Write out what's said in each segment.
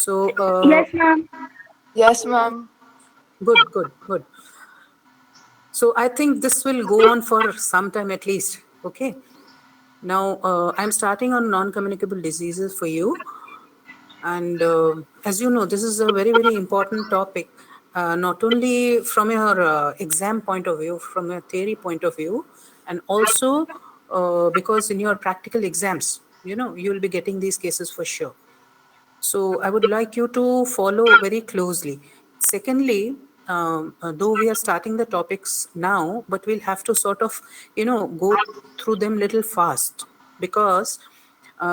So, Yes, ma'am. Yes, ma'am. good, good, good. So, I think this will go on for some time at least. Okay. Now, I'm starting on non communicable diseases for you. And as you know, this is a very, very important topic, not only from your exam point of view, from your theory point of view, and also because in your practical exams, you will be getting these cases for sure. So I would like you to follow very closely. Secondly, though we are starting the topics now, but we'll have to sort of, go through them little fast because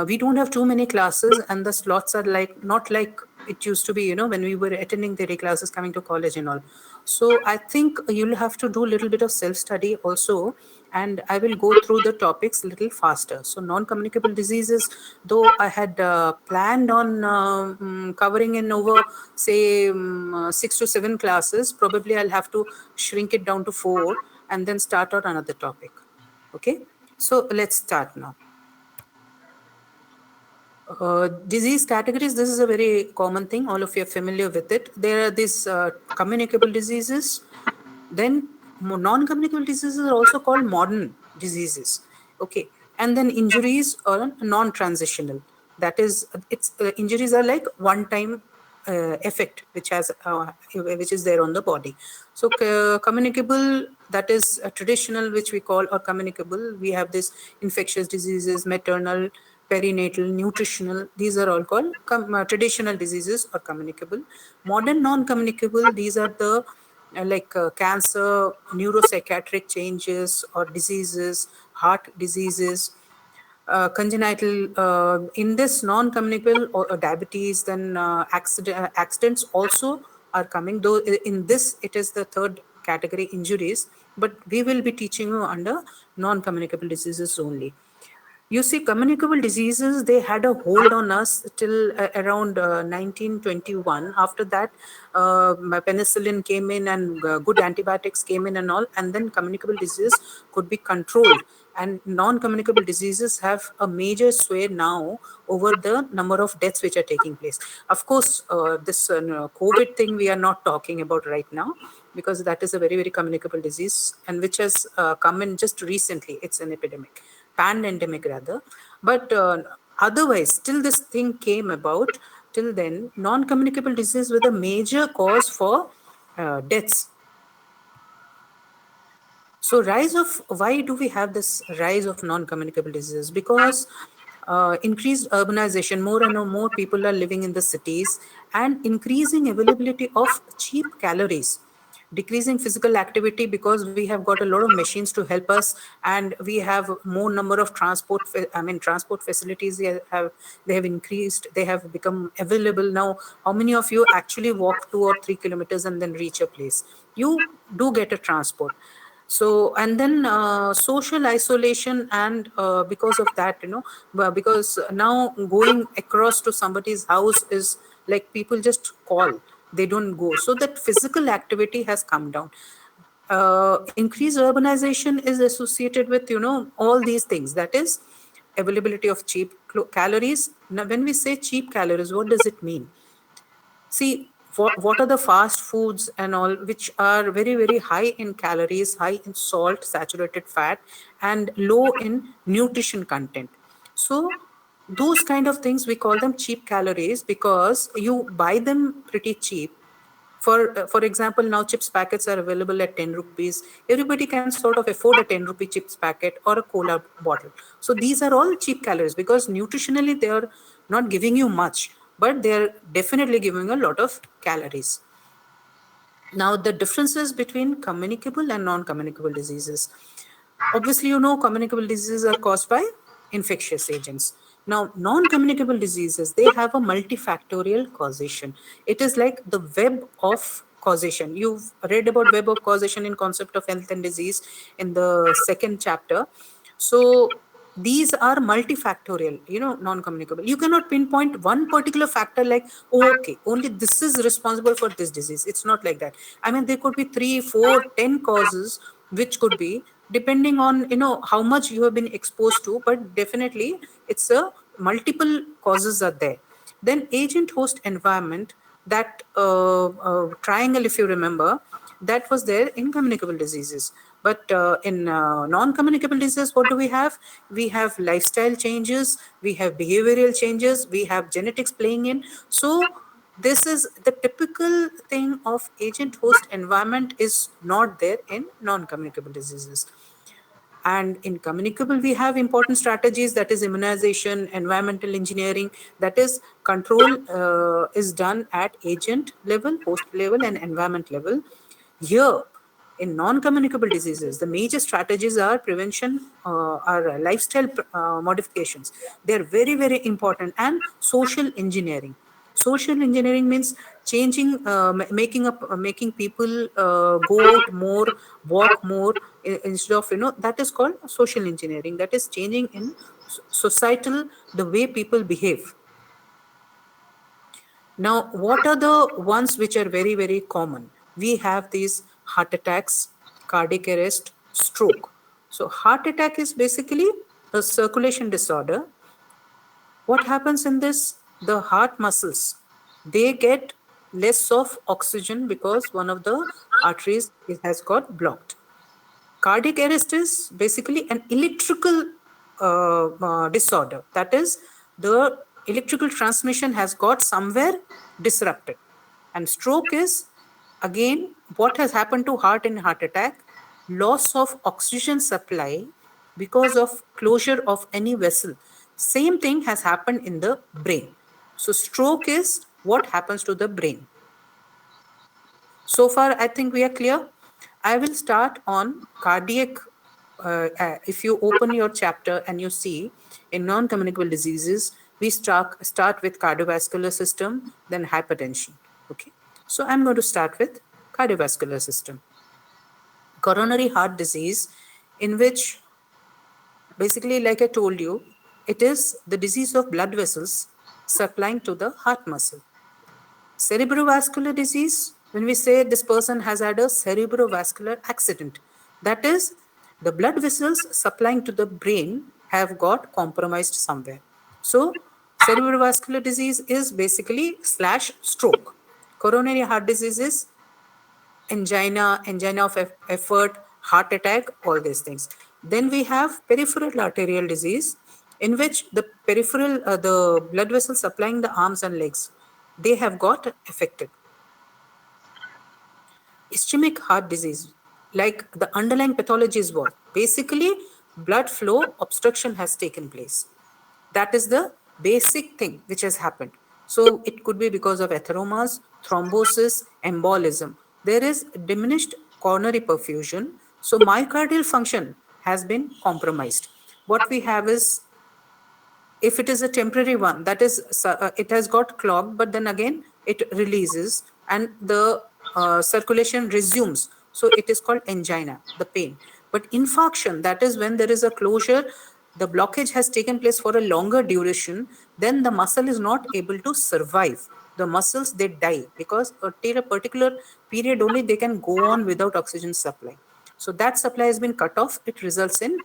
we don't have too many classes and the slots are like not like it used to be, when we were attending theory classes, coming to college and all. So I think you'll have to do a little bit of self study also, and I will go through the topics a little faster. So non communicable diseases, though I had planned on covering in over say 6 to 7 classes, probably I'll have to shrink it down to 4 and then start out another topic. Okay, so let's start now. Disease categories, this is a very common thing. All of you are familiar with it. There are these communicable diseases. Then non communicable diseases are also called modern diseases. Okay. And then injuries are non transitional. That is, it's injuries are like one time effect which is there on the body. So communicable, that is traditional, which we call, or communicable, we have this infectious diseases, maternal, perinatal, nutritional, these are all called traditional diseases or communicable. Modern non-communicable, these are the cancer, neuropsychiatric changes or diseases, heart diseases, congenital. In this non-communicable or diabetes, then accidents also are coming. Though in this it is the third category, injuries, but we will be teaching you under non-communicable diseases only. You see, communicable diseases, they had a hold on us till around 1921. After that, penicillin came in and good antibiotics came in and all, and then communicable disease could be controlled. And non-communicable diseases have a major sway now over the number of deaths which are taking place. Of course, this COVID thing we are not talking about right now, because that is a very, very communicable disease and which has come in just recently. It's an epidemic, pandemic rather. But otherwise, till this thing came about, till then, non-communicable disease were the major cause for deaths. So rise of, why do we have this rise of non-communicable diseases? Because increased urbanization, more and more people are living in the cities, and increasing availability of cheap calories, decreasing physical activity because we have got a lot of machines to help us, and we have more number of transport facilities. They have increased, they have become available now. How many of you actually walk 2 or 3 kilometers and then reach a place? You do get a transport. So, and then social isolation, and because of that, because now going across to somebody's house is like people just call, they don't go, so that physical activity has come down. Increased urbanization is associated with all these things, that is availability of cheap calories. Now when we say cheap calories, what does it mean? See, what are the fast foods and all, which are very, very high in calories, high in salt, saturated fat, and low in nutrition content. So, those kind of things we call them cheap calories because you buy them pretty cheap. For example, now chips packets are available at 10 rupees. Everybody can sort of afford a 10 rupee chips packet or a cola bottle. So these are all cheap calories because nutritionally they are not giving you much, but they are definitely giving a lot of calories. Now, the differences between communicable and non-communicable diseases. Obviously, communicable diseases are caused by infectious agents. Now, non-communicable diseases, they have a multifactorial causation. It is like the web of causation. You've read about web of causation in Concept of Health and Disease in the second chapter. So these are multifactorial, non-communicable. You cannot pinpoint one particular factor like, oh, okay, only this is responsible for this disease. It's not like that. I mean, there could be 3, 4, 10 causes, which could be depending on, how much you have been exposed to, but definitely it's a multiple causes are there. Then agent-host environment, that triangle, if you remember, that was there in communicable diseases. But in non-communicable diseases, what do we have? We have lifestyle changes, we have behavioral changes, we have genetics playing in. So this is the typical thing of agent-host environment is not there in non-communicable diseases. And in communicable, we have important strategies, that is immunization, environmental engineering, that is control is done at agent level, host level, and environment level. Here, in non-communicable diseases, the major strategies are prevention, are lifestyle modifications. They are very, very important, and social engineering. Social engineering means changing, making people go out more, walk more, instead of, that is called social engineering. That is changing in societal, the way people behave. Now, what are the ones which are very, very common? We have these heart attacks, cardiac arrest, stroke. So, heart attack is basically a circulation disorder. What happens in this? The heart muscles, they get less of oxygen because one of the arteries has got blocked. Cardiac arrest is basically an electrical disorder. That is, the electrical transmission has got somewhere disrupted. And stroke is, again, what has happened to heart in heart attack? Loss of oxygen supply because of closure of any vessel. Same thing has happened in the brain. So stroke is what happens to the brain. So far, I think we are clear. I will start on cardiac. If you open your chapter and you see in non-communicable diseases, we start with cardiovascular system, then hypertension. Okay. So I'm going to start with cardiovascular system. Coronary heart disease, in which basically, like I told you, it is the disease of blood vessels supplying to the heart muscle. Cerebrovascular disease, when we say this person has had a cerebrovascular accident, that is, the blood vessels supplying to the brain have got compromised somewhere. So, cerebrovascular disease is basically / stroke. Coronary heart disease is angina, angina of effort, heart attack, all these things. Then we have peripheral arterial disease, in which the peripheral, the blood vessels supplying the arms and legs, they have got affected. Ischemic heart disease, like the underlying pathology is what? Basically, blood flow obstruction has taken place. That is the basic thing which has happened. So it could be because of atheromas, thrombosis, embolism. There is diminished coronary perfusion. So myocardial function has been compromised. What we have is, if it is a temporary one, that is, it has got clogged, but then again it releases and the circulation resumes. So it is called angina, the pain. But infarction, that is when there is a closure, the blockage has taken place for a longer duration, then the muscle is not able to survive. The muscles, they die because till a particular period only they can go on without oxygen supply. So that supply has been cut off. It results in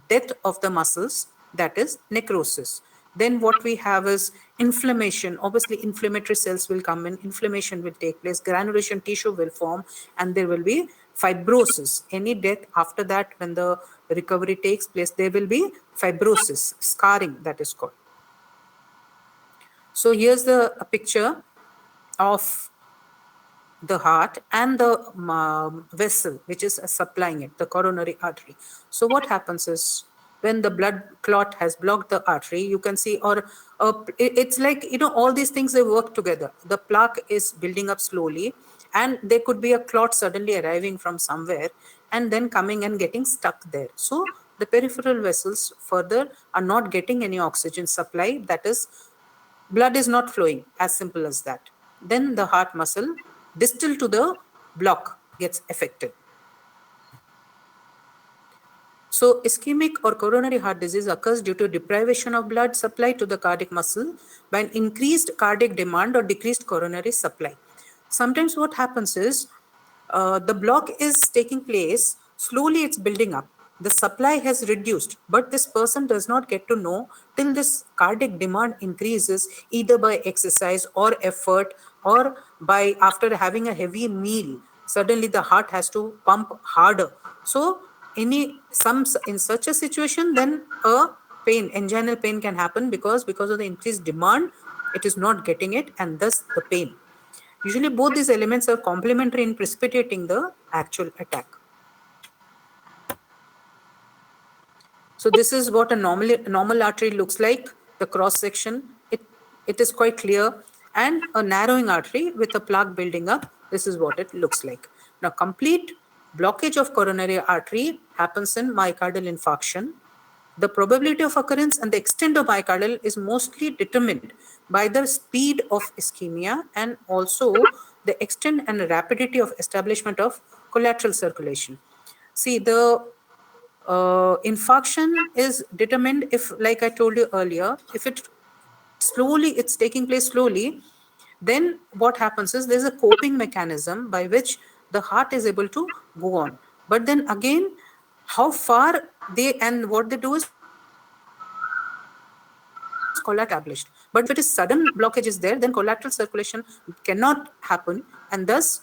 death of the muscles, that is necrosis. Then what we have is inflammation. Obviously, inflammatory cells will come in, inflammation will take place, granulation tissue will form, and there will be fibrosis. Any death after that, when the recovery takes place, there will be fibrosis, scarring, that is called. So here's a picture of the heart and the vessel which is supplying it, the coronary artery. So what happens is, when the blood clot has blocked the artery, you can see, or it's like, all these things, they work together. The plaque is building up slowly, and there could be a clot suddenly arriving from somewhere and then coming and getting stuck there. So the peripheral vessels further are not getting any oxygen supply, that is, blood is not flowing, as simple as that. Then the heart muscle distal to the block gets affected. So ischemic or coronary heart disease occurs due to deprivation of blood supply to the cardiac muscle by an increased cardiac demand or decreased coronary supply. Sometimes what happens is, the block is taking place, slowly it's building up. the supply has reduced, but this person does not get to know till this cardiac demand increases either by exercise or effort, or by after having a heavy meal suddenly the heart has to pump harder. So in such a situation, then a anginal pain can happen, because of the increased demand it is not getting it, and thus the pain. Usually both these elements are complementary in precipitating the actual attack. So this is what a normal artery looks like, the cross section. It is quite clear. And a narrowing artery with a plaque building up, this is what it looks like. Now, complete blockage of coronary artery happens in myocardial infarction. The probability of occurrence and the extent of myocardial is mostly determined by the speed of ischemia and also the extent and rapidity of establishment of collateral circulation. See, the infarction is determined if, like I told you earlier, if it's taking place slowly, then what happens is there's a coping mechanism by which the heart is able to go on. But then again, how far and what they do is collateral established. But if it is sudden blockage is there, then collateral circulation cannot happen, and thus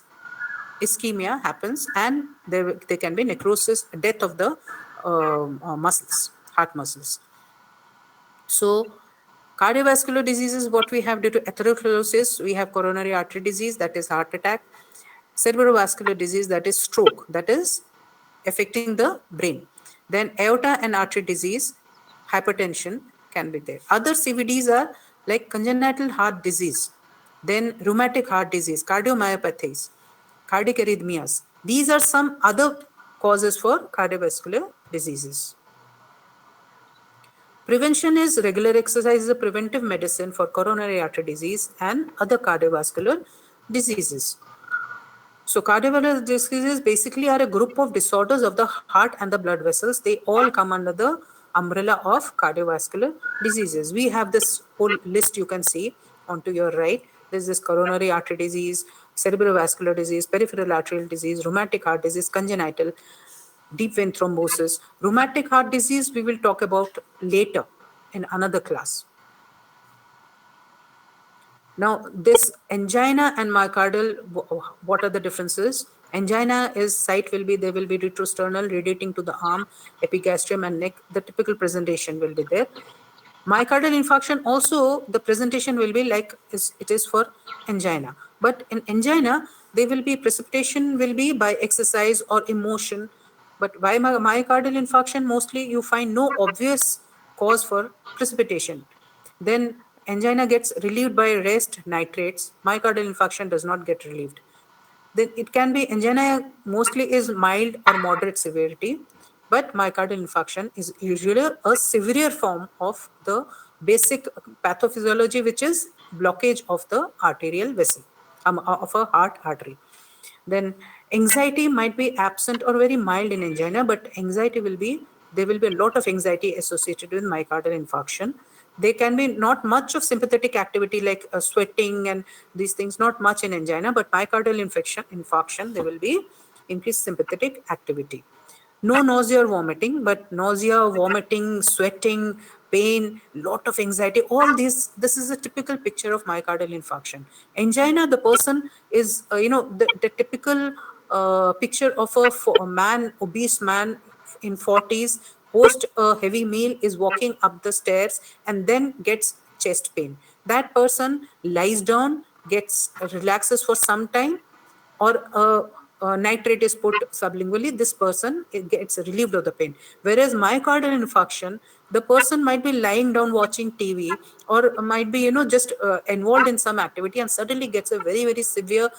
ischemia happens, and there can be necrosis, death of the muscles, heart muscles. So cardiovascular diseases, what we have due to atherosclerosis, we have coronary artery disease, that is heart attack, cerebrovascular disease, that is stroke, that is affecting the brain. Then aorta and artery disease, hypertension can be there. Other CVDs are like congenital heart disease, then rheumatic heart disease, cardiomyopathies, cardiac arrhythmias. These are some other causes for cardiovascular diseases. Prevention is regular exercise is a preventive medicine for coronary artery disease and other cardiovascular diseases. So cardiovascular diseases basically are a group of disorders of the heart and the blood vessels. They all come under the umbrella of cardiovascular diseases. We have this whole list you can see onto your right. There's this coronary artery disease, cerebrovascular disease, peripheral arterial disease, rheumatic heart disease, congenital, deep vein thrombosis. Rheumatic heart disease we will talk about later in another class. Now, this angina and myocardial, what are the differences? Angina is site will be, there will be retrosternal radiating to the arm, epigastrium and neck. The typical presentation will be there. Myocardial infarction also, the presentation will be like it is for angina. But in angina, there will be precipitation will be by exercise or emotion. But by myocardial infarction, mostly you find no obvious cause for precipitation. Then angina gets relieved by rest, nitrates. Myocardial infarction does not get relieved. Then it can be angina mostly is mild or moderate severity, but myocardial infarction is usually a severe form of the basic pathophysiology, which is blockage of the arterial vessel, of a heart artery. Then anxiety might be absent or very mild in angina, but there will be a lot of anxiety associated with myocardial infarction. There can be not much of sympathetic activity like sweating and these things, not much in angina, but myocardial infarction, there will be increased sympathetic activity. No nausea or vomiting, but nausea, vomiting, sweating, pain, lot of anxiety, all this is a typical picture of myocardial infarction. Angina, the person is, the typical picture of a man, obese man in 40s, post a heavy meal, is walking up the stairs and then gets chest pain. That person lies down, relaxes for some time, or nitrate is put sublingually, this person gets relieved of the pain. Whereas myocardial infarction, the person might be lying down watching TV, or might be just involved in some activity, and suddenly gets a very, very severe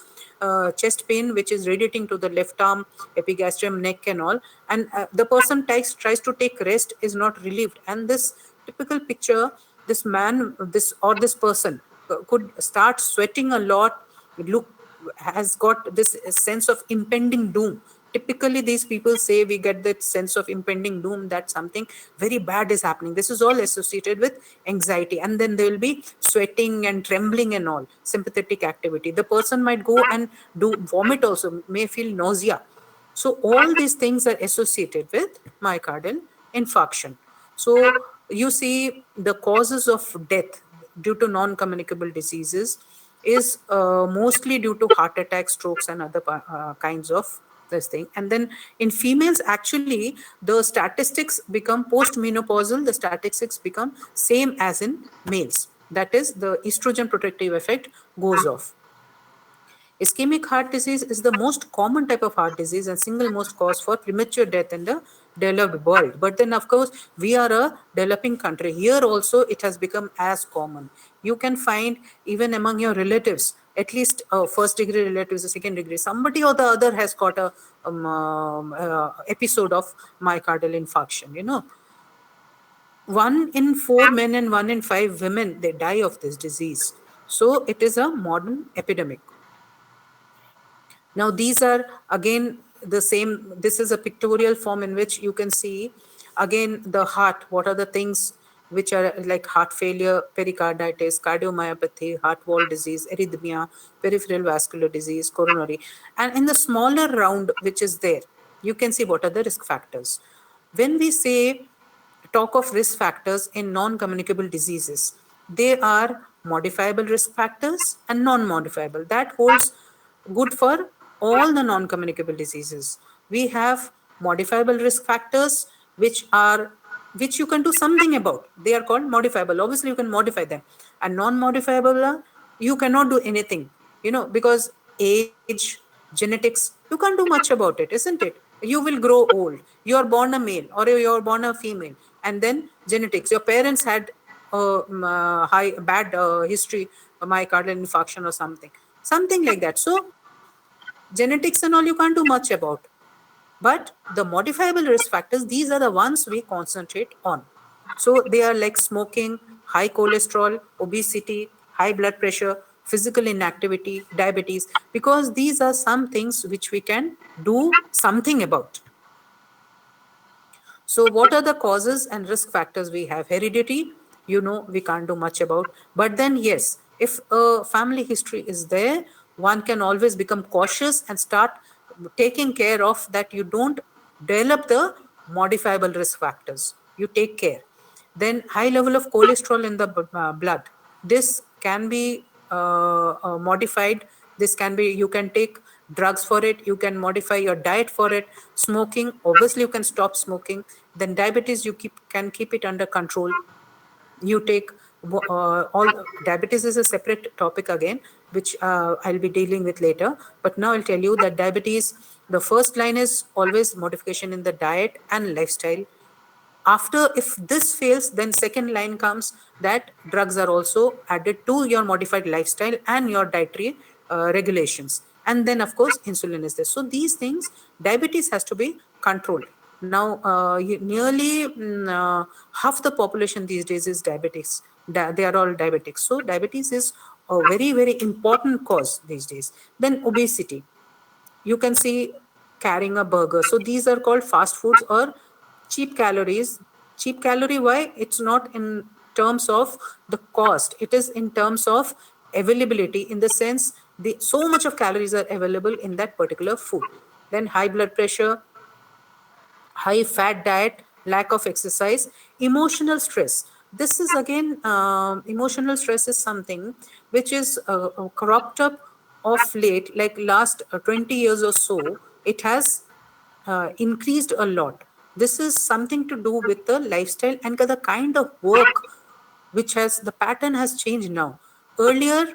chest pain, which is radiating to the left arm, epigastrium, neck and all, and the person tries to take rest, is not relieved. And this typical picture, this person could start sweating a lot, has got this sense of impending doom. Typically, these people say we get that sense of impending doom, that something very bad is happening. This is all associated with anxiety. And then there will be sweating and trembling and all, sympathetic activity. The person might go and do vomit also, may feel nausea. So all these things are associated with myocardial infarction. So you see the causes of death due to non-communicable diseases is mostly due to heart attacks, strokes, and other kinds of this thing. And then in females, actually, the statistics become post-menopausal. The statistics become same as in males. That is, the estrogen protective effect goes off. Ischemic heart disease is the most common type of heart disease and single most cause for premature death in the developed world. But then, of course, we are a developing country. Here also, it has become as common. You can find even among your relatives, at least first degree relatives, or second degree, somebody or the other has got a episode of myocardial infarction. You know, 1 in 4 men and 1 in 5 women, they die of this disease. So it is a modern epidemic. Now, these are again the same. This is a pictorial form in which you can see again the heart. What are the things which are like heart failure, pericarditis, cardiomyopathy, heart wall disease, arrhythmia, peripheral vascular disease, coronary. And in the smaller round, which is there, you can see what are the risk factors. When we say talk of risk factors in non-communicable diseases, they are modifiable risk factors and non-modifiable. That holds good for all the non-communicable diseases. We have modifiable risk factors which you can do something about. They are called modifiable. Obviously, you can modify them. And non-modifiable, you cannot do anything, because age, genetics, you can't do much about it, isn't it? You will grow old. You're born a male or you're born a female. And then genetics. Your parents had high bad history, myocardial infarction or something like that. So genetics and all you can't do much about. But the modifiable risk factors, these are the ones we concentrate on. So they are like smoking, high cholesterol, obesity, high blood pressure, physical inactivity, diabetes, because these are some things which we can do something about. So what are the causes and risk factors we have? Heredity, we can't do much about. But then, yes, if a family history is there, one can always become cautious and start taking care of that. You don't develop the modifiable risk factors. You take care. Then high level of cholesterol in the blood. This can be modified. This can be, you can take drugs for it. You can modify your diet for it. Smoking, obviously you can stop smoking. Then diabetes, you can keep it under control. You take all diabetes is a separate topic again, which I'll be dealing with later. But now I'll tell you that diabetes, the first line is always modification in the diet and lifestyle. After, if this fails, then second line comes that drugs are also added to your modified lifestyle and your dietary regulations. And then, of course, insulin is there. So these things, diabetes has to be controlled. Now, nearly half the population these days is diabetics. They are all diabetics. So diabetes is a very, very important cause these days. Then obesity. You can see carrying a burger. So these are called fast foods or cheap calories. Cheap calorie, why? It's not in terms of the cost. It is in terms of availability, in the sense so much of calories are available in that particular food. Then high blood pressure, high fat diet, lack of exercise, emotional stress. This is again, emotional stress is something which is cropped up of late, like last 20 years or so. It has increased a lot. This is something to do with the lifestyle and the kind of work which has, the pattern has changed now. Earlier,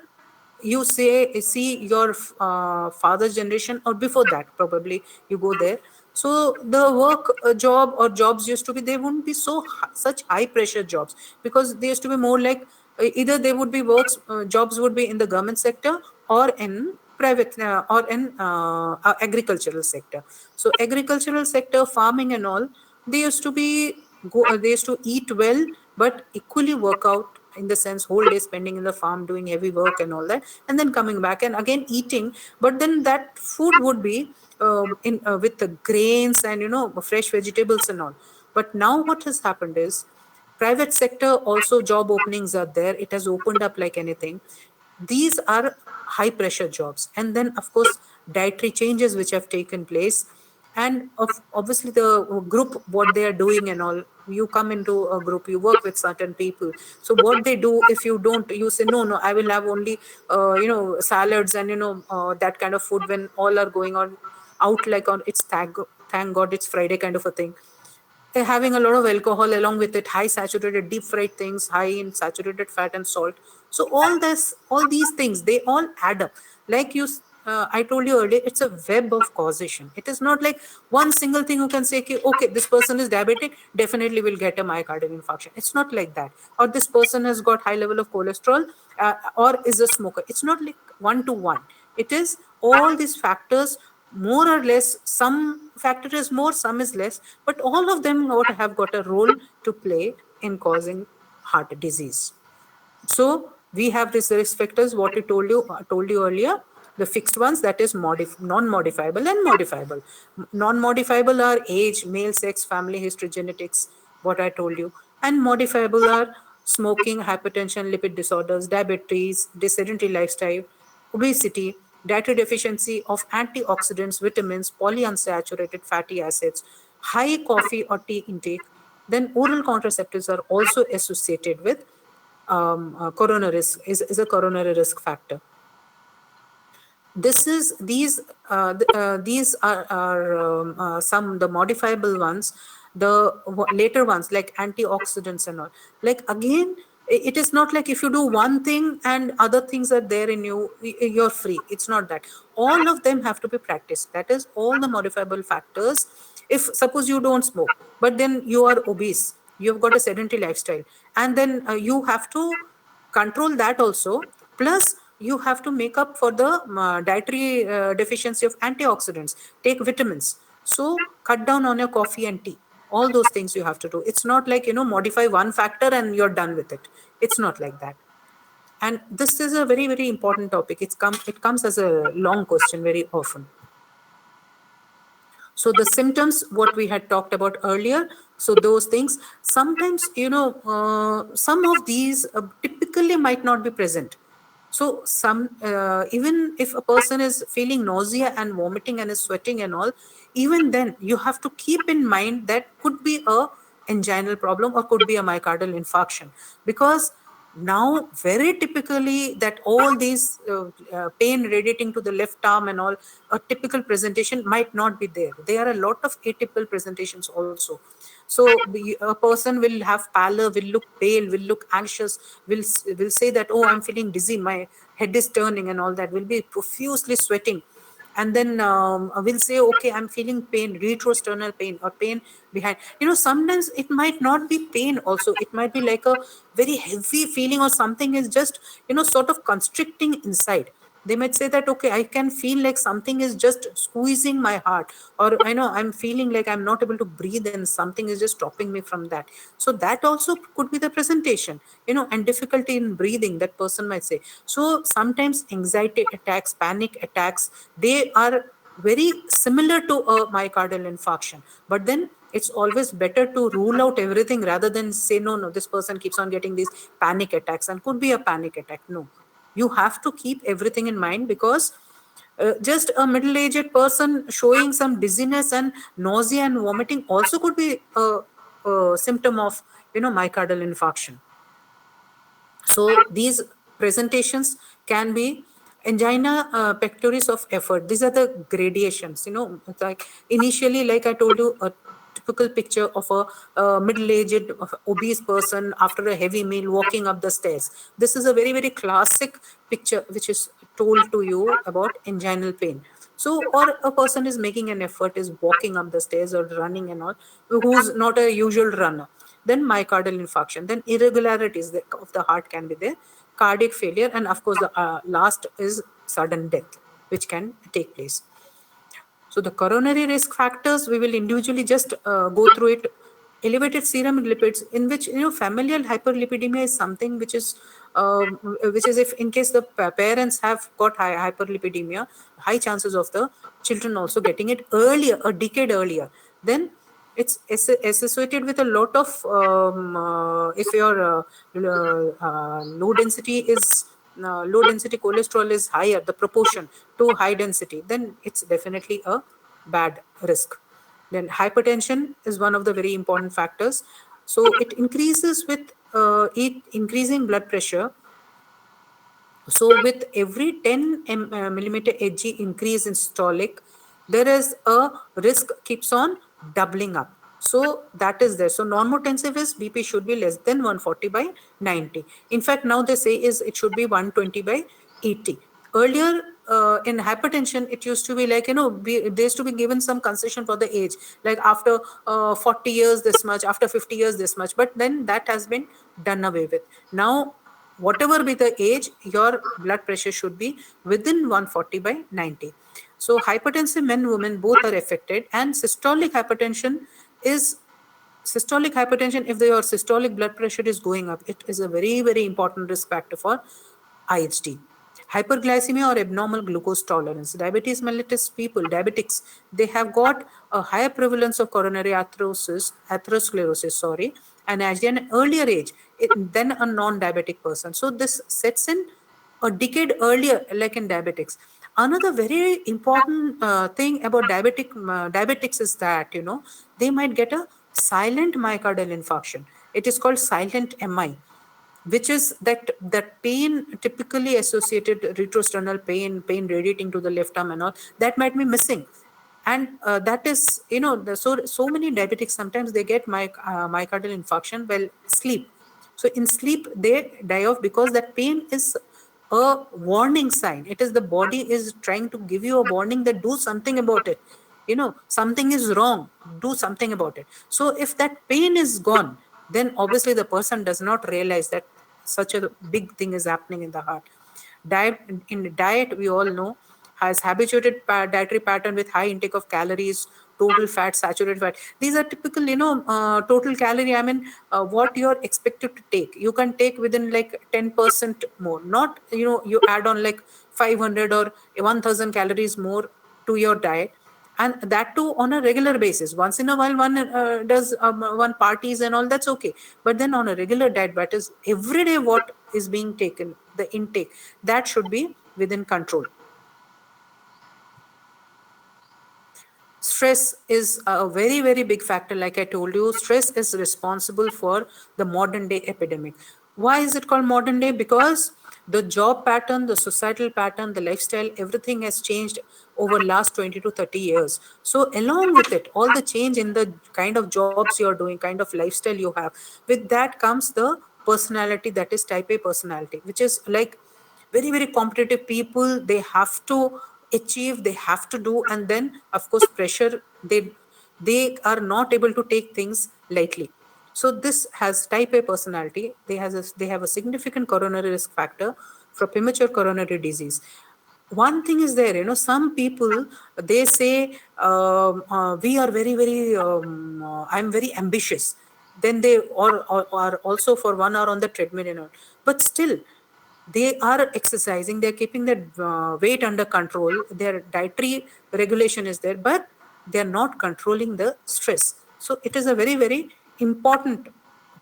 you see your father's generation or before that, probably you go there. So the work job or jobs used to be, they wouldn't be such high pressure jobs, because they used to be more like either they would be jobs would be in the government sector or in private or in agricultural sector. So agricultural sector, farming and all, they used to be they used to eat well, but equally work out, in the sense whole day spending in the farm doing heavy work and all that, and then coming back and again eating. But then that food would be in with the grains and fresh vegetables and all. But now what has happened is, private sector also job openings are there. It has opened up like anything. These are high pressure jobs. And then, of course, dietary changes which have taken place. And obviously the group, what they are doing and all, you come into a group, you work with certain people. So what they do, if you don't, you say no, no, I will have only salads and that kind of food, when all are going on out, like on, it's thank god it's Friday kind of a thing. They're having a lot of alcohol along with it, high saturated deep fried things, high in saturated fat and salt. So all these things, they all add up. Like I told you earlier, it's a web of causation. It is not like one single thing you can say, okay, okay, this person is diabetic, definitely will get a myocardial infarction. It's not like that. Or this person has got high level of cholesterol, or is a smoker. It's not like one to one. It is all these factors, more or less. Some factor is more, some is less, but all of them have got a role to play in causing heart disease. So we have these risk factors, what I told you earlier, the fixed ones, that is non-modifiable and modifiable. Non-modifiable are age, male sex, family history, genetics, what I told you. And modifiable are smoking, hypertension, lipid disorders, diabetes, sedentary lifestyle, obesity, dietary deficiency of antioxidants, vitamins, polyunsaturated fatty acids, high coffee or tea intake. Then oral contraceptives are also associated with coronary risk, is a coronary risk factor. This is these are some the modifiable ones. The later ones, like antioxidants and all, like again, it is not like if you do one thing and other things are there in you, you're free. It's not that. All of them have to be practiced. That is, all the modifiable factors. If suppose you don't smoke, but then you are obese, you've got a sedentary lifestyle, and then you have to control that also. Plus you have to make up for the dietary deficiency of antioxidants, take vitamins. So cut down on your coffee and tea. All those things you have to do. It's not like modify one factor and you're done with it. It's not like that. And this is a very, very important topic. It comes as a long question very often. So the symptoms, what we had talked about earlier, so those things, sometimes, some of these typically might not be present. So even if a person is feeling nausea and vomiting and is sweating and all, even then you have to keep in mind that could be a anginal problem or could be a myocardial infarction. Because now very typically that all these pain radiating to the left arm and all, a typical presentation might not be there. There are a lot of atypical presentations also. So a person will have pallor, will look pale, will look anxious, will say that, oh, I'm feeling dizzy, my head is turning and all that, will be profusely sweating. And then we'll say, okay, I'm feeling pain, retrosternal pain or pain behind. Sometimes it might not be pain also. It might be like a very heavy feeling, or something is just, sort of constricting inside. They might say that, okay, I can feel like something is just squeezing my heart, or I know I'm feeling like I'm not able to breathe and something is just stopping me from that. So that also could be the presentation, and difficulty in breathing, that person might say. So sometimes anxiety attacks, panic attacks, they are very similar to a myocardial infarction. But then it's always better to rule out everything rather than say, no, no, this person keeps on getting these panic attacks and could be a panic attack. No, you have to keep everything in mind. Because just a middle-aged person showing some dizziness and nausea and vomiting also could be a symptom of myocardial infarction. So these presentations can be angina pectoris of effort. These are the gradations. It's like initially, like I told you, a typical picture of a middle-aged obese person after a heavy meal walking up the stairs. This is a very, very classic picture which is told to you about anginal pain. So, or a person is making an effort, is walking up the stairs or running and all, who's not a usual runner. Then myocardial infarction, then irregularities of the heart can be there, cardiac failure, and of course the last is sudden death, which can take place. So the coronary risk factors, we will individually just go through it. Elevated serum lipids, in which familial hyperlipidemia is something which is if in case the parents have got high hyperlipidemia, high chances of the children also getting it earlier, a decade earlier. Then it's associated with a lot of if your low density cholesterol is higher, the proportion to high density, then it's definitely a bad risk. Then hypertension is one of the very important factors. So it increases with increasing blood pressure. So with every 10 millimeter Hg increase in systolic, there is a risk keeps on doubling up. So that is there. So normotensive is BP should be less than 140 by 90. In fact, now they say is it should be 120 by 80. Earlier, in hypertension, it used to be like, they used to be given some concession for the age, like after 40 years this much, after 50 years this much, but then that has been done away with. Now whatever be the age, your blood pressure should be within 140 by 90. So hypertensive men, women, both are affected. And systolic hypertension, if your systolic blood pressure is going up, it is a very, very important risk factor for IHD. Hyperglycemia or abnormal glucose tolerance. Diabetes mellitus people, diabetics, they have got a higher prevalence of coronary atherosclerosis, and at an earlier age than a non-diabetic person. So this sets in a decade earlier, like in diabetics. Another very important thing about diabetics is that, they might get a silent myocardial infarction. It is called silent MI, which is that pain typically associated retrosternal pain radiating to the left arm and all, that might be missing. And that is, so many diabetics, sometimes they get myocardial infarction while sleep. So in sleep, they die off because that pain is a warning sign. It is the body is trying to give you a warning that do something about it. Something is wrong, do something about it. So if that pain is gone, then obviously the person does not realize that such a big thing is happening in the heart. Diet, we all know, has habituated dietary pattern with high intake of calories, total fat, saturated fat. These are typical, total calorie. I mean, what you're expected to take. You can take within like 10% more. Not, you add on like 500 or 1000 calories more to your diet, and that too on a regular basis. Once in a while one does one parties and all, that's okay, but then on a regular diet, that is every day what is being taken, the intake, that should be within control. Stress is a very, very big factor. Like I told you, stress is responsible for the modern day epidemic. Why is it called modern day? Because the job pattern, the societal pattern, the lifestyle, everything has changed over last 20 to 30 years. So along with it, all the change in the kind of jobs you're doing, kind of lifestyle you have, with that comes the personality, that is type A personality, which is like very, very competitive people. They have to achieve, they have to do, and then of course pressure, they are not able to take things lightly. So this has type A personality. They have a significant coronary risk factor for premature coronary disease. One thing is there, some people, they say, we are very, very, I'm very ambitious. Then they are also for 1 hour on the treadmill and all. But still, they are exercising, they're keeping their weight under control, their dietary regulation is there, but they're not controlling the stress. So it is a very, very important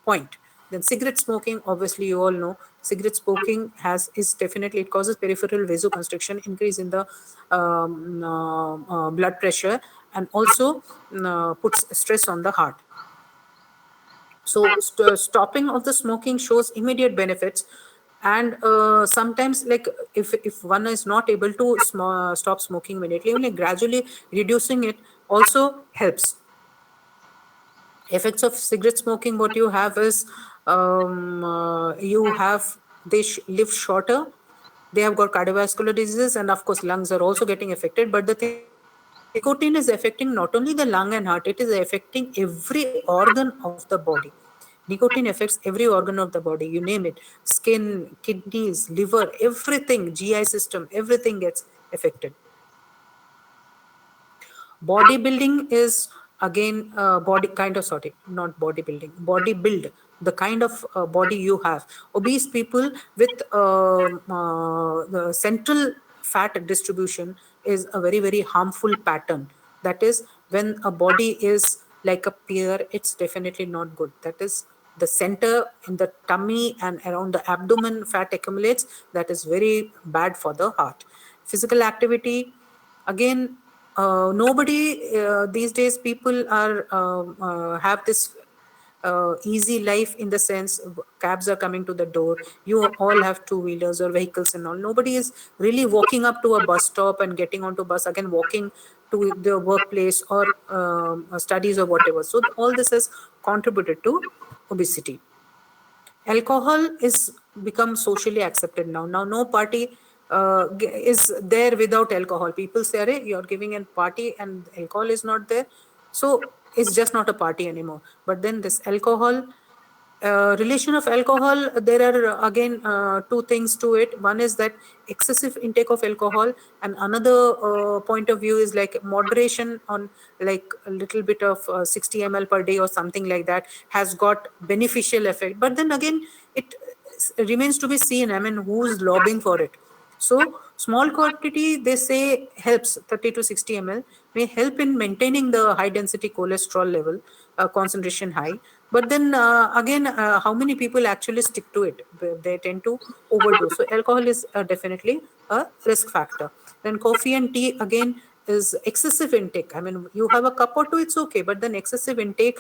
point. Then cigarette smoking, obviously you all know, cigarette smoking is definitely, it causes peripheral vasoconstriction, increase in the blood pressure, and also puts stress on the heart. So stopping of the smoking shows immediate benefits. And sometimes, like if one is not able to stop smoking immediately, only gradually reducing it also helps. Effects of cigarette smoking, what you have is, they live shorter, they have got cardiovascular diseases, and of course lungs are also getting affected. But the thing is, nicotine is affecting not only the lung and heart, it is affecting every organ of the body. Nicotine affects every organ of the body, you name it: skin, kidneys, liver, everything, GI system, everything gets affected. Bodybuilding is again body kind of, sorry, not bodybuilding, body build, the kind of body you have. Obese people with the central fat distribution is a very, very harmful pattern. That is, when a body is like a pear, it's definitely not good. That is, the center in the tummy and around the abdomen fat accumulates, that is very bad for the heart. Physical activity, again, Nobody these days, people are have this easy life, in the sense cabs are coming to the door, you all have two wheelers or vehicles and all. Nobody is really walking up to a bus stop and getting onto bus, again walking to the workplace or studies or whatever. So all this has contributed to obesity. Alcohol is become socially accepted now. Now no party is there without alcohol. People say, "Arey, you're giving a party and alcohol is not there, so it's just not a party anymore." But then this alcohol, relation of alcohol, there are again two things to it. One is that excessive intake of alcohol, and another point of view is like moderation on, like a little bit of 60 ml per day or something like that has got beneficial effect. But then again, it remains to be seen, I mean, who's lobbying for it. So small quantity, they say, helps 30 to 60 ml, may help in maintaining the high density cholesterol level, concentration high. But then again, how many people actually stick to it? They tend to overdose. So alcohol is definitely a risk factor. Then coffee and tea again is excessive intake. I mean, you have a cup or two, it's okay, but then excessive intake,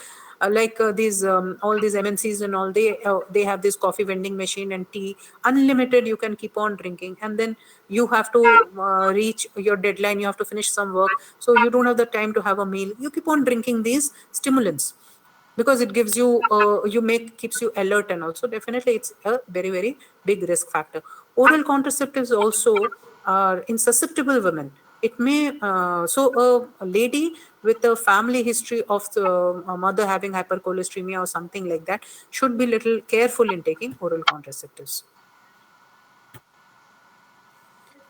like these all these MNCs and all, they have this coffee vending machine and tea unlimited. You can keep on drinking, and then you have to reach your deadline. You have to finish some work, so you don't have the time to have a meal. You keep on drinking these stimulants because it gives you you make keeps you alert, and also definitely it's a very very big risk factor. Oral contraceptives also are in susceptible women. It may so a lady with a family history of the mother having hypercholesteremia or something like that should be little careful in taking oral contraceptives.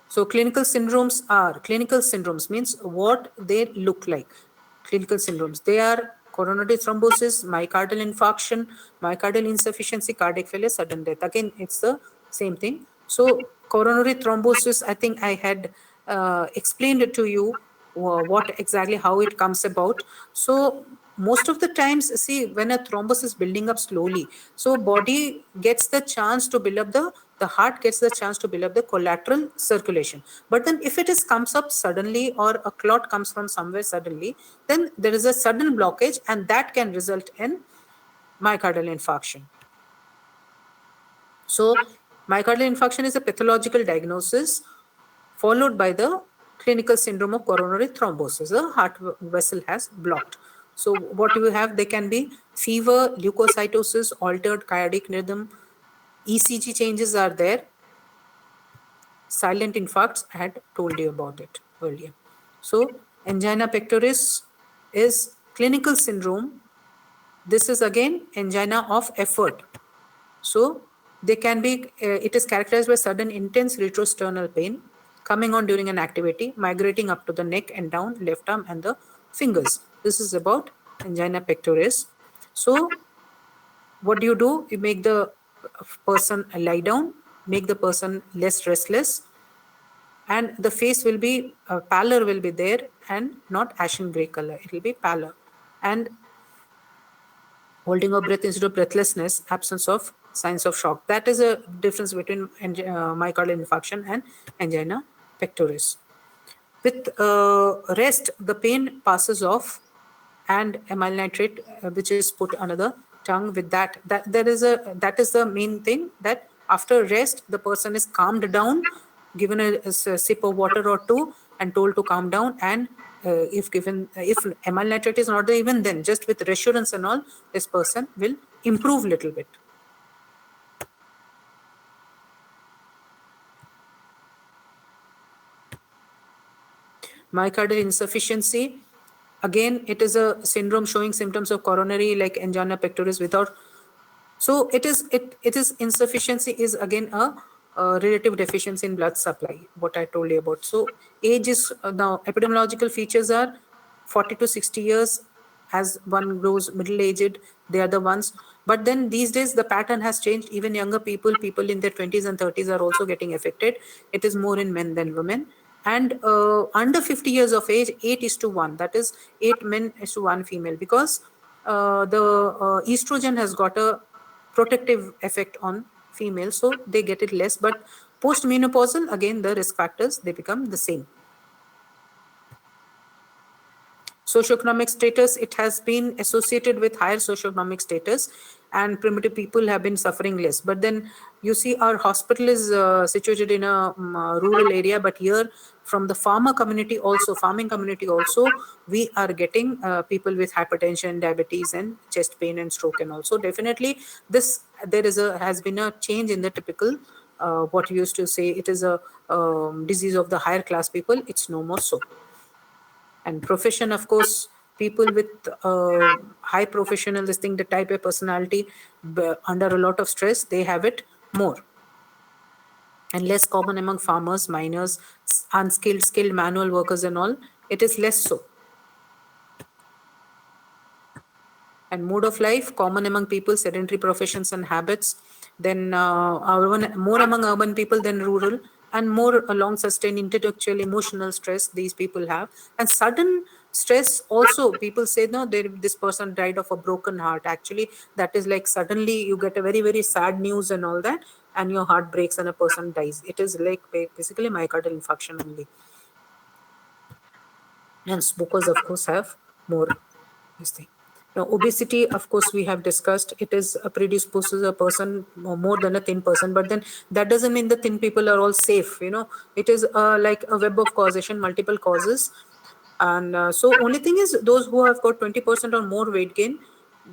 So clinical syndromes means what they look like. Clinical syndromes, they are coronary thrombosis, myocardial infarction, myocardial insufficiency, cardiac failure, sudden death. Again, it's the same thing. So coronary thrombosis, I think I had explained it to you what exactly how it comes about. So most of the times, see, when a thrombus is building up slowly, so body gets the chance to build up the heart gets the chance to build up the collateral circulation. But then if it is comes up suddenly, or a clot comes from somewhere suddenly, then there is a sudden blockage, and that can result in myocardial infarction. So myocardial infarction is a pathological diagnosis followed by the clinical syndrome of coronary thrombosis. The heart vessel has blocked. So what you have, they can be fever, leukocytosis, altered cardiac rhythm, ECG changes are there, silent infarcts. I had told you about it earlier. So angina pectoris is clinical syndrome. This is again angina of effort. So they can be, it is characterized by sudden intense retrosternal pain coming on during an activity, migrating up to the neck and down, left arm and the fingers. This is about angina pectoris. So what do? You make the person lie down, make the person less restless, and the face will be, pallor will be there, and not ashen gray color. It will be pallor. And holding of breath instead of breathlessness, absence of signs of shock. That is a difference between myocardial infarction and angina pectoris. With rest, the pain passes off, and amyl nitrate, which is put under the tongue. With that is the main thing, that after rest, the person is calmed down, given a sip of water or two, and told to calm down. And if amyl nitrate is not there, even then, just with reassurance and all, this person will improve little bit. Myocardial insufficiency, again, it is a syndrome showing symptoms of coronary like angina pectoris without. So it is insufficiency is again a relative deficiency in blood supply, what I told you about. So age is, now epidemiological features are 40 to 60 years. As one grows middle aged, they are the ones. But then these days the pattern has changed. Even younger people in their 20s and 30s are also getting affected. It is more in men than women. And under 50 years of age, 8 is to 1, that is 8 men is to 1 female, because the estrogen has got a protective effect on females, so they get it less. But post menopausal, again, the risk factors, they become the same. Socioeconomic status, it has been associated with higher socioeconomic status, and primitive people have been suffering less. But then you see our hospital is situated in a rural area, but here from the farming community also, we are getting people with hypertension, diabetes, and chest pain and stroke. And also definitely this, has been a change in the typical what you used to say it is a disease of the higher class people. It's no more so. And profession, of course, people with high professional this thing, the type A personality, under a lot of stress, they have it more. And less common among farmers, miners, unskilled, skilled manual workers and all, it is less so. And mode of life, common among people, sedentary professions and habits, then more among urban people than rural, and more long sustained intellectual, emotional stress these people have. And sudden stress also, people say, no, this person died of a broken heart. Actually, that is like suddenly you get a very, very sad news and all that, and your heart breaks and a person dies. It is like basically myocardial infarction only. And smokers, of course, have more this thing. Now, obesity, of course, we have discussed, it is predisposes a person more than a thin person, but then that doesn't mean the thin people are all safe. It is like a web of causation, multiple causes. And so only thing is those who have got 20% or more weight gain,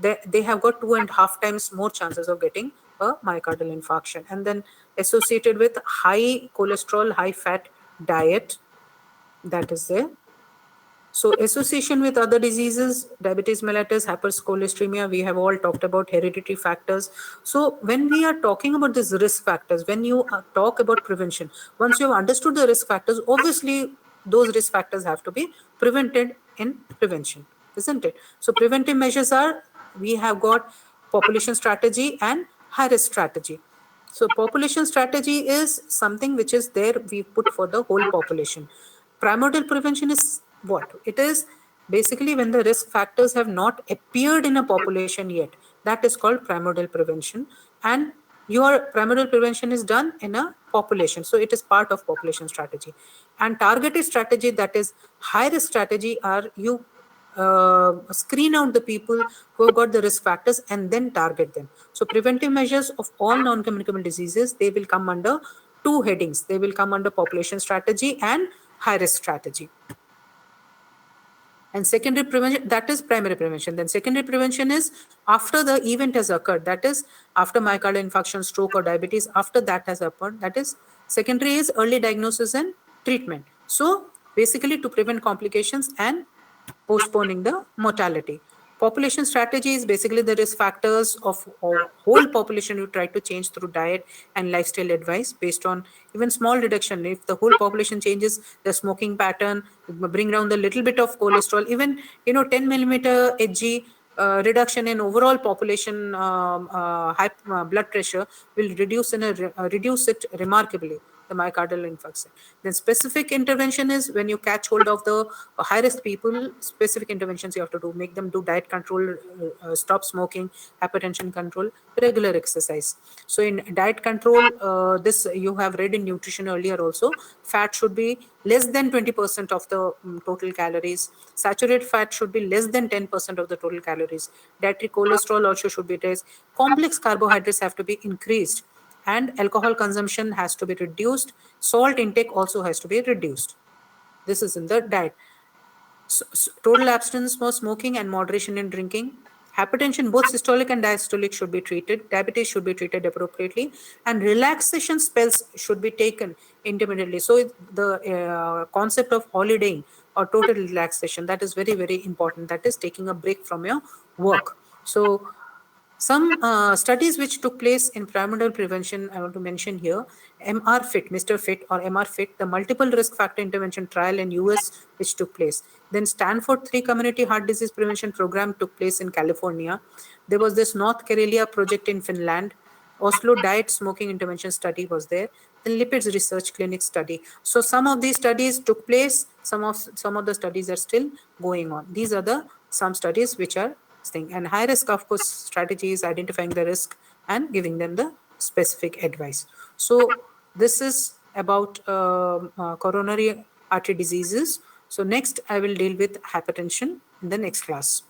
they have got 2.5 times more chances of getting a myocardial infarction. And then associated with high cholesterol, high fat diet, that is there. So association with other diseases, diabetes mellitus, hypercholesteremia, we have all talked about hereditary factors. So when we are talking about these risk factors, when you talk about prevention, once you have understood the risk factors, obviously those risk factors have to be prevented in prevention, isn't it? So preventive measures are, we have got population strategy and high risk strategy. So population strategy is something which is there, we put for the whole population. Primordial prevention is what? It is basically when the risk factors have not appeared in a population yet. That is called primordial prevention. And your primordial prevention is done in a population. So it is part of population strategy. And targeted strategy, that is high risk strategy, are you screen out the people who have got the risk factors and then target them. So preventive measures of all non-communicable diseases, they will come under two headings. They will come under population strategy and high risk strategy. And secondary prevention, that is primary prevention. Then secondary prevention is after the event has occurred, that is after myocardial infarction, stroke or diabetes, after that has occurred, that is secondary is early diagnosis and treatment. So basically to prevent complications and postponing the mortality. Population strategy is basically the risk factors of whole population you try to change through diet and lifestyle advice based on even small reduction. If the whole population changes the smoking pattern, bring down the little bit of cholesterol, even 10 millimeter Hg reduction in overall population high blood pressure will reduce reduce it remarkably, the myocardial infarction. Then specific intervention is when you catch hold of the high risk people, specific interventions you have to do, make them do diet control, stop smoking, hypertension control, regular exercise. So in diet control, this you have read in nutrition earlier also, fat should be less than 20% of the total calories. Saturated fat should be less than 10% of the total calories. Dietary cholesterol also should be less. Complex carbohydrates have to be increased. And alcohol consumption has to be reduced. Salt intake also has to be reduced. This is in the diet. So total abstinence for smoking and moderation in drinking. Hypertension, both systolic and diastolic, should be treated. Diabetes should be treated appropriately. And relaxation spells should be taken intermittently. So the concept of holidaying or total relaxation, that is very, very important. That is taking a break from your work. So some studies which took place in primordial prevention, I want to mention here, MR-FIT, Mr. Fit or MR-FIT, the multiple risk factor intervention trial in US which took place. Then Stanford 3 Community Heart Disease Prevention Program took place in California. There was this North Karelia project in Finland. Oslo Diet Smoking Intervention Study was there. The Lipids Research Clinic study. So some of these studies took place. Some of the studies are still going on. These are the some studies which are thing. And high risk, of course, strategy is identifying the risk and giving them the specific advice. So this is about coronary artery diseases. So next I will deal with hypertension. in the next class.